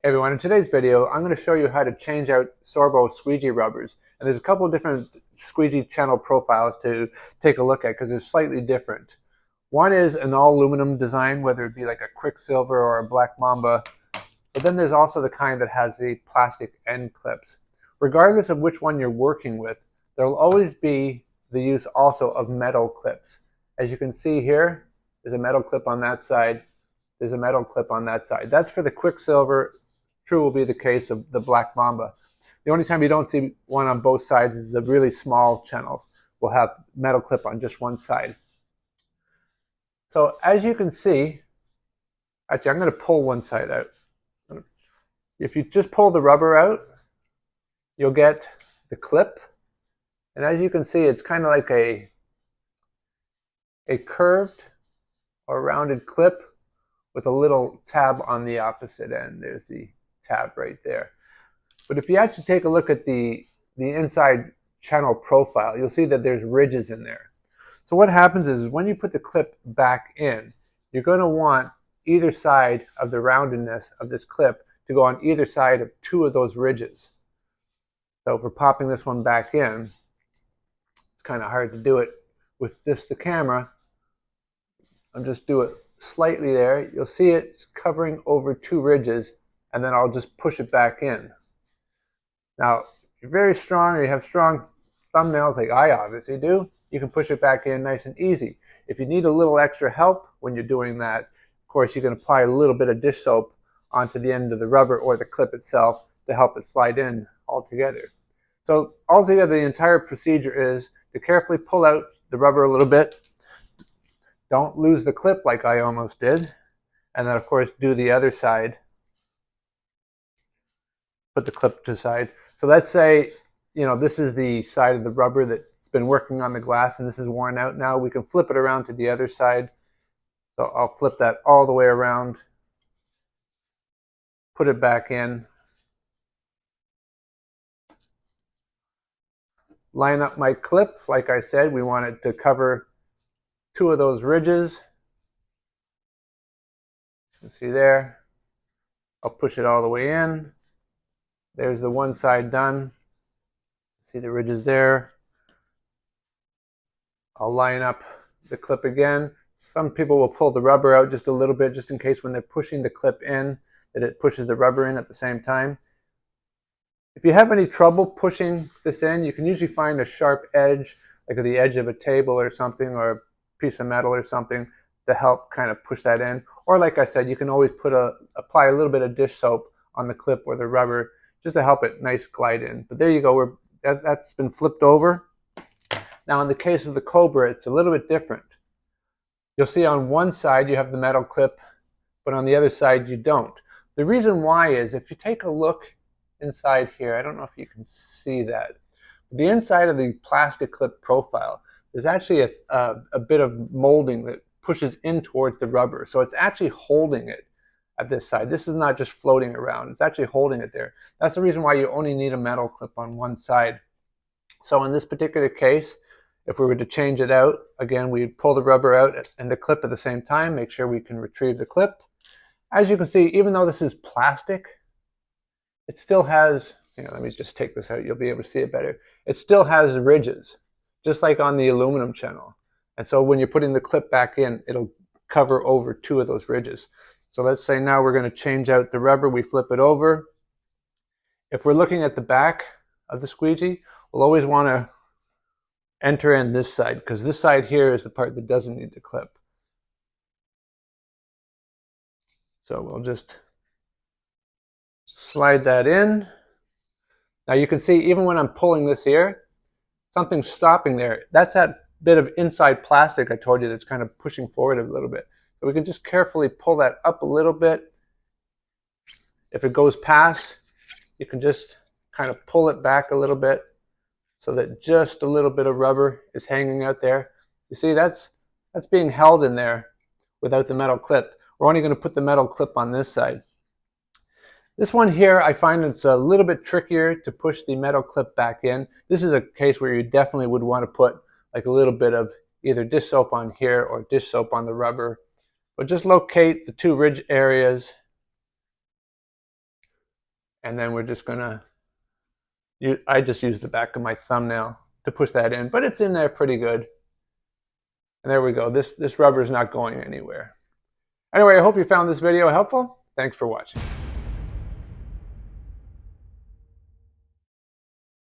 Hey everyone, in today's video I'm going to show you how to change out Sorbo squeegee rubbers. And there's a couple of different squeegee channel profiles to take a look at because they're slightly different. One is an all aluminum design, whether it be like a Quicksilver or a black Mamba. But then there's also the kind that has the plastic end clips. Regardless of which one you're working with, there will always be the use also of metal clips. As you can see here, there's a metal clip on that side. There's a metal clip on that side. That's for the Quicksilver. True will be the case of the black Mamba. The only time you don't see one on both sides is the really small channel will have metal clip on just one side. So as you can see, actually I'm going to pull one side out. If you just pull the rubber out, you'll get the clip. And as you can see, it's kind of like a curved or rounded clip with a little tab on the opposite end. There's the tab right there. But if you actually take a look at the inside channel profile, you'll see that there's ridges in there. So what happens is when you put the clip back in, you're going to want either side of the roundedness of this clip to go on either side of two of those ridges. So if we're popping this one back in, it's kind of hard to do it with the camera. I'll just do it slightly there. You'll see it's covering over two ridges, and then I'll just push it back in. Now, if you're very strong or you have strong thumbnails like I obviously do, you can push it back in nice and easy. If you need a little extra help when you're doing that, of course you can apply a little bit of dish soap onto the end of the rubber or the clip itself to help it slide in altogether. So altogether, the entire procedure is to carefully pull out the rubber a little bit. Don't lose the clip like I almost did. And then of course do the other side. Put the clip to the side. So let's say, this is the side of the rubber that's been working on the glass and this is worn out now. We can flip it around to the other side. So I'll flip that all the way around. Put it back in. Line up my clip. Like I said, we want it to cover two of those ridges. You can see there. I'll push it all the way in. There's the one side done. See the ridges there. I'll line up the clip again. Some people will pull the rubber out just a little bit, just in case when they're pushing the clip in, that it pushes the rubber in at the same time. If you have any trouble pushing this in, you can usually find a sharp edge, like at the edge of a table or something, or a piece of metal or something, to help kind of push that in. Or like I said, you can always apply a little bit of dish soap on the clip or the rubber just to help it nice glide in. But there you go, that's been flipped over. Now in the case of the Cobra, it's a little bit different. You'll see on one side you have the metal clip, but on the other side you don't. The reason why is if you take a look inside here, I don't know if you can see that. The inside of the plastic clip profile, there's actually a bit of molding that pushes in towards the rubber. So it's actually holding it at this side. This is not just floating around. It's actually holding it there. That's the reason why you only need a metal clip on one side. So in this particular case, if we were to change it out, again, we'd pull the rubber out and the clip at the same time, make sure we can retrieve the clip. As you can see, even though this is plastic, it still has, let me just take this out, you'll be able to see it better. It still has ridges, just like on the aluminum channel. And so when you're putting the clip back in, it'll cover over two of those ridges. So let's say now we're going to change out the rubber, we flip it over. If we're looking at the back of the squeegee, we'll always want to enter in this side, because this side here is the part that doesn't need the clip. So we'll just slide that in. Now you can see even when I'm pulling this here, something's stopping there. That's that bit of inside plastic I told you that's kind of pushing forward a little bit. So we can just carefully pull that up a little bit. If it goes past, you can just kind of pull it back a little bit so that just a little bit of rubber is hanging out there. You see, that's being held in there without the metal clip. We're only going to put the metal clip on this side. This one here, I find it's a little bit trickier to push the metal clip back in. This is a case where you definitely would want to put like a little bit of either dish soap on here or dish soap on the rubber. But just locate the two ridge areas. And then we're just gonna, I just used the back of my thumbnail to push that in, but it's in there pretty good. And there we go. This rubber is not going anywhere. Anyway, I hope you found this video helpful. Thanks for watching.